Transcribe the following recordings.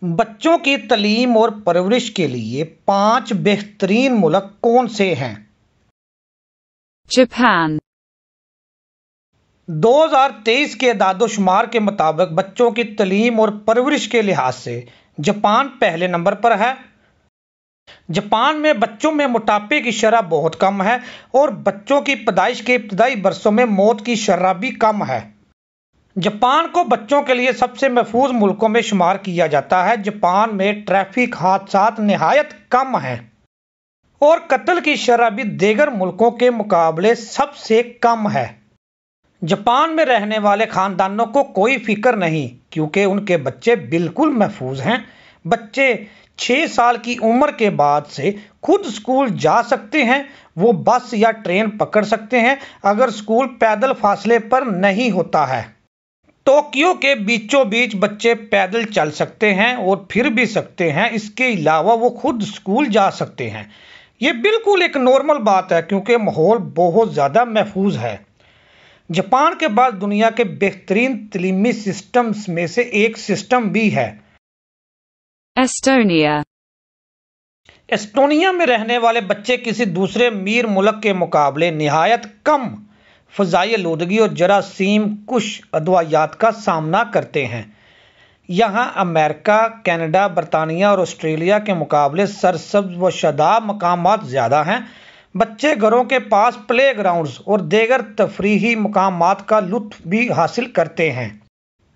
بچوں کی تعلیم اور پرورش کے لیے 5 بہترین ملک کون سے ہیں؟ Japan, 2023 کے اعداد و شمار کے مطابق بچوں کی تعلیم اور پرورش کے لحاظ سے جاپان پہلے نمبر پر ہے۔ جاپان میں بچوں میں موٹاپے کی شرح بہت کم ہے اور بچوں کی پیدائش کے ابتدائی برسوں میں موت کی شرح بھی کم ہے۔ جاپان کو بچوں کے لیے سب سے محفوظ ملکوں میں شمار کیا جاتا ہے۔ جاپان میں ٹریفک حادثات نہایت کم ہیں اور قتل کی شرح بھی دیگر ملکوں کے مقابلے سب سے کم ہے۔ جاپان میں رہنے والے خاندانوں کو کوئی فکر نہیں کیونکہ ان کے بچے بالکل محفوظ ہیں۔ بچے 6 سال کی عمر کے بعد سے خود اسکول جا سکتے ہیں۔ وہ بس یا ٹرین پکڑ سکتے ہیں اگر اسکول پیدل فاصلے پر نہیں ہوتا ہے۔ ٹوکیو کے بیچوں بیچ بچے پیدل چل سکتے ہیں اور پھر بھی سکتے ہیں۔ اس کے علاوہ وہ خود اسکول جا سکتے ہیں۔ یہ بالکل ایک نارمل بات ہے کیونکہ ماحول بہت زیادہ محفوظ ہے۔ جاپان کے بعد دنیا کے بہترین تعلیمی سسٹمز میں سے ایک سسٹم بھی ہے۔ Estonia, ایسٹونیا میں رہنے والے بچے کسی دوسرے امیر ملک کے مقابلے نہایت کم فضائی آلودگی اور جراثیم کش ادویات کا سامنا کرتے ہیں۔ یہاں امریکہ، کینیڈا، برطانیہ اور آسٹریلیا کے مقابلے سرسبز و شاداب مقامات زیادہ ہیں۔ بچے گھروں کے پاس پلے گراؤنڈز اور دیگر تفریحی مقامات کا لطف بھی حاصل کرتے ہیں۔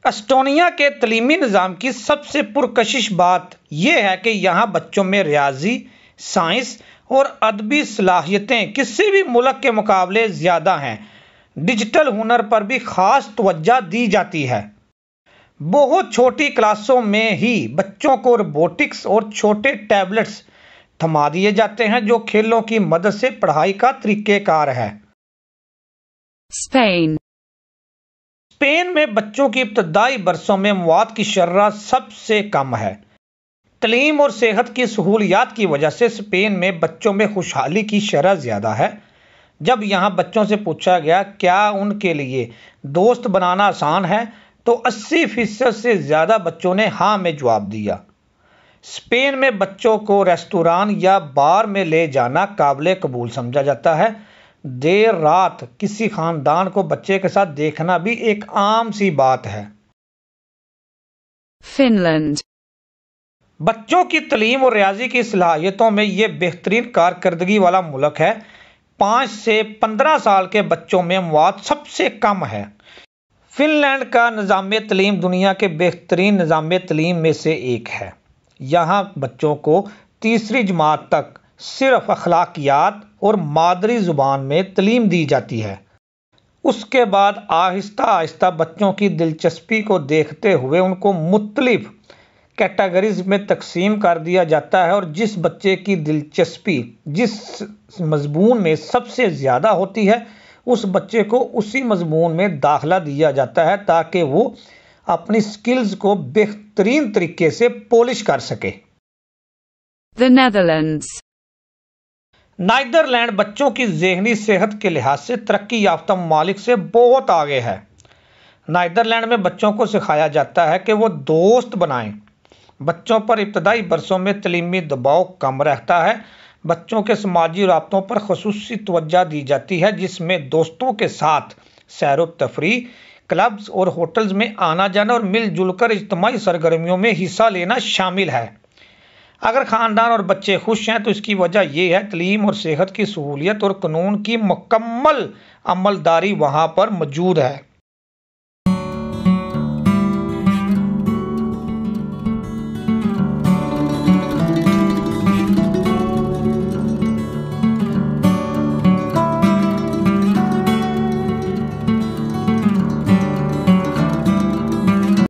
ایسٹونیا کے تعلیمی نظام کی سب سے پرکشش بات یہ ہے کہ یہاں بچوں میں ریاضی، سائنس اور ادبی صلاحیتیں کسی بھی ملک کے مقابلے زیادہ ہیں۔ ڈیجیٹل ہنر پر بھی خاص توجہ دی جاتی ہے۔ بہت چھوٹی کلاسوں میں ہی بچوں کو روبوٹکس اور چھوٹے ٹیبلٹس تھما دیے جاتے ہیں جو کھیلوں کی مدد سے پڑھائی کا طریقہ کار ہے۔ Spain, اسپین میں بچوں کی ابتدائی برسوں میں مواد کی شرح سب سے کم ہے۔ تعلیم اور صحت کی سہولیات کی وجہ سے اسپین میں بچوں میں خوشحالی کی شرح زیادہ ہے۔ جب یہاں بچوں سے پوچھا گیا کیا ان کے لیے دوست بنانا آسان ہے تو 80% سے زیادہ بچوں نے ہاں میں جواب دیا۔ اسپین میں بچوں کو ریستوران یا بار میں لے جانا قابل قبول سمجھا جاتا ہے۔ دیر رات کسی خاندان کو بچے کے ساتھ دیکھنا بھی ایک عام سی بات ہے۔ Finland, بچوں کی تعلیم اور ریاضی کی صلاحیتوں میں یہ بہترین کارکردگی والا ملک ہے۔ 5 سے 15 سال کے بچوں میں مواد سب سے کم ہے۔ فن لینڈ کا نظام تعلیم دنیا کے بہترین نظام تعلیم میں سے ایک ہے۔ یہاں بچوں کو 3 جماعت تک صرف اخلاقیات اور مادری زبان میں تعلیم دی جاتی ہے۔ اس کے بعد آہستہ آہستہ بچوں کی دلچسپی کو دیکھتے ہوئے ان کو مختلف کیٹیگریز میں تقسیم کر دیا جاتا ہے اور جس بچے کی دلچسپی جس مضمون میں سب سے زیادہ ہوتی ہے اس بچے کو اسی مضمون میں داخلہ دیا جاتا ہے تاکہ وہ اپنی سکلز کو بہترین طریقے سے پولش کر سکے۔ the Netherlands, نیدرلینڈ بچوں کی ذہنی صحت کے لحاظ سے ترقی یافتہ ممالک سے بہت آگے ہے۔ نیدرلینڈ میں بچوں کو سکھایا جاتا ہے کہ وہ دوست بنائیں۔ بچوں پر ابتدائی برسوں میں تعلیمی دباؤ کم رہتا ہے۔ بچوں کے سماجی رابطوں پر خصوصی توجہ دی جاتی ہے جس میں دوستوں کے ساتھ سیر و تفریح، کلبز اور ہوٹلز میں آنا جانا اور مل جل کر اجتماعی سرگرمیوں میں حصہ لینا شامل ہے۔ اگر خاندان اور بچے خوش ہیں تو اس کی وجہ یہ ہے تعلیم اور صحت کی سہولیت اور قانون کی مکمل عملداری وہاں پر موجود ہے۔